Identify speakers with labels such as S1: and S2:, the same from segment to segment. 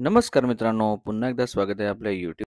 S1: नमस्कार मित्रांनो, पुन्हा एकदा स्वागत आहे आपल्या YouTube.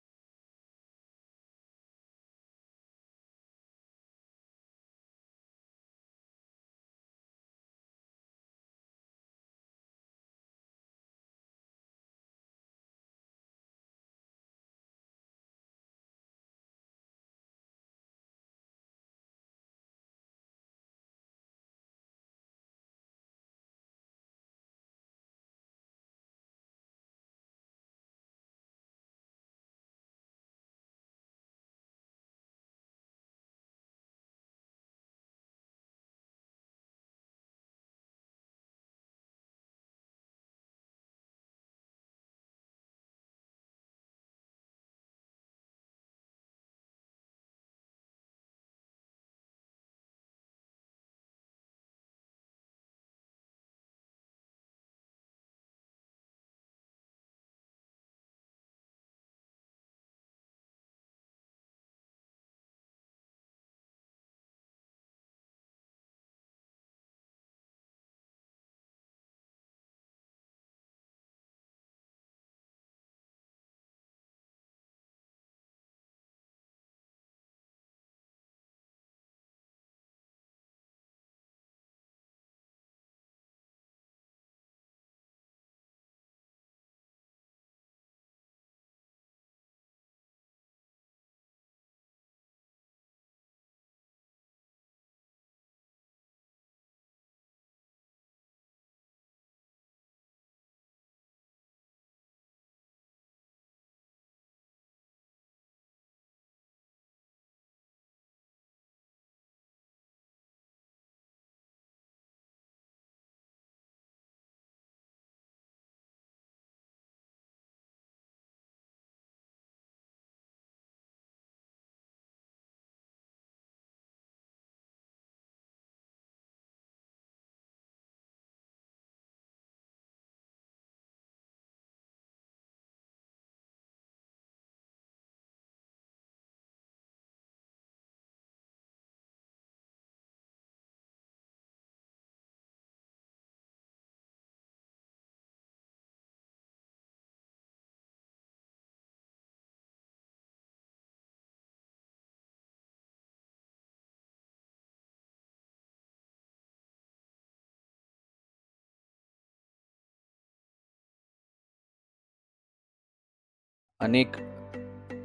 S1: अनेक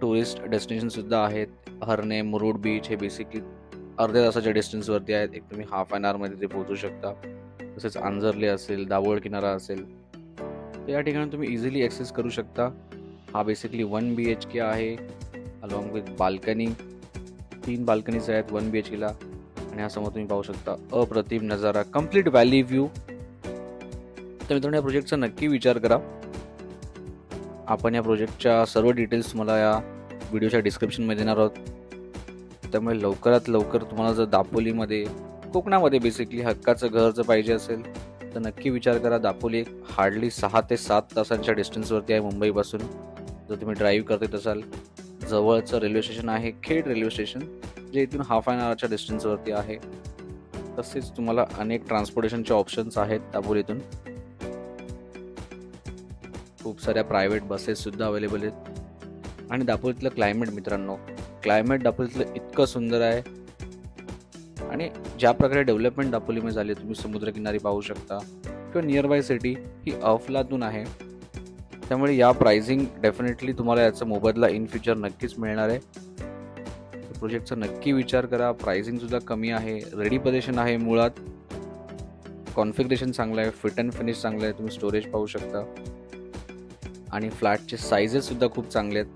S1: टुरिस्ट डेस्टिनेशन सुद्धा आहेत. हरणे, मुरुड बीच हे बेसिकली अर्ध्या तासाच्या डिस्टन्सवरती आहेत. एक तुम्ही हाफ अन आवरमध्ये ते पोहोचू शकता. तसेच आंजर्ले असेल, दाभोळ किनारा असेल, तर या ठिकाणी तुम्ही इझिली ॲक्सेस करू शकता. हा बेसिकली 1 BHK आहे, अलॉंग विथ बाल्कनी. 3 बाल्कनीज आहेत 1 BHKला. आणि हा समोर तुम्ही पाहू शकता अप्रतिम नजारा, कम्प्लीट व्हॅली व्ह्यू. तर मित्रांनो, या प्रोजेक्टचा नक्की विचार करा. आपण या प्रोजेक्टच्या सर्व डिटेल्स मला या व्हिडिओच्या डिस्क्रिप्शनमध्ये देणार आहोत. त्यामुळे लवकरात लवकर तुम्हाला जर दापोलीमध्ये, कोकणामध्ये बेसिकली हक्काचं घर जर पाहिजे असेल तर नक्की विचार करा. दापोली एक हार्डली 6 ते 7 तासांच्या डिस्टन्सवरती आहे मुंबईपासून. जर तुम्ही ड्राईव्ह करत असाल, जवळचं रेल्वे स्टेशन आहे खेड रेल्वे स्टेशन, जे इथून हाफ अन आवरच्या डिस्टन्सवरती आहे. तसेच तुम्हाला अनेक ट्रान्सपोर्टेशनचे ऑप्शन्स आहेत दापोलीतून. खूप साऱ्या प्रायव्हेट बसेससुद्धा अवेलेबल आहेत. आणि दापोलीतलं क्लायमेट मित्रांनो, क्लायमेट दापोलीतलं इतकं सुंदर आहे. आणि ज्या प्रकारे डेव्हलपमेंट दापोलीमध्ये झाली, तुम्ही समुद्रकिनारी पाहू शकता किंवा नियरबाय सिटी ही अफलातून आहे. त्यामुळे या प्राइसिंग डेफिनेटली तुम्हाला याचा मोबदला इन फ्युचर नक्कीच मिळणार आहे. प्रोजेक्टचा नक्की विचार करा. प्राइसिंगसुद्धा कमी आहे, रेडी पोझिशन आहे, मुळात कॉन्फिगरेशन चांगलं आहे, फिट अँड फिनिश चांगलं आहे, तुम्ही स्टोरेज पाहू शकता. आणि फ्लॅटचे साईजेस सुद्धा खूप चांगले आहेत.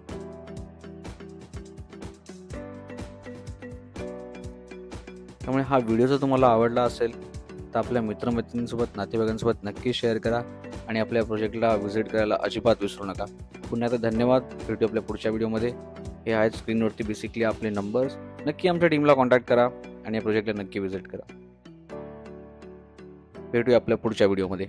S1: त्यामुळे हा व्हिडिओ जर तुम्हाला आवडला असेल तर आपल्या मित्रमैत्रिणींसोबत, नातेवाईकांसोबत नक्की शेअर करा. आणि आपल्या प्रोजेक्टला व्हिजिट करायला अजिबात विसरू नका. पुन्हा एकदा धन्यवाद. भेटू आपल्या पुढच्या व्हिडिओमध्ये. हे आहेत स्क्रीनवरती बेसिकली आपले नंबर्स. नक्की आमच्या टीमला कॉन्टॅक्ट करा आणि या प्रोजेक्टला नक्की व्हिजिट करा. भेटूया आपल्या पुढच्या व्हिडिओमध्ये.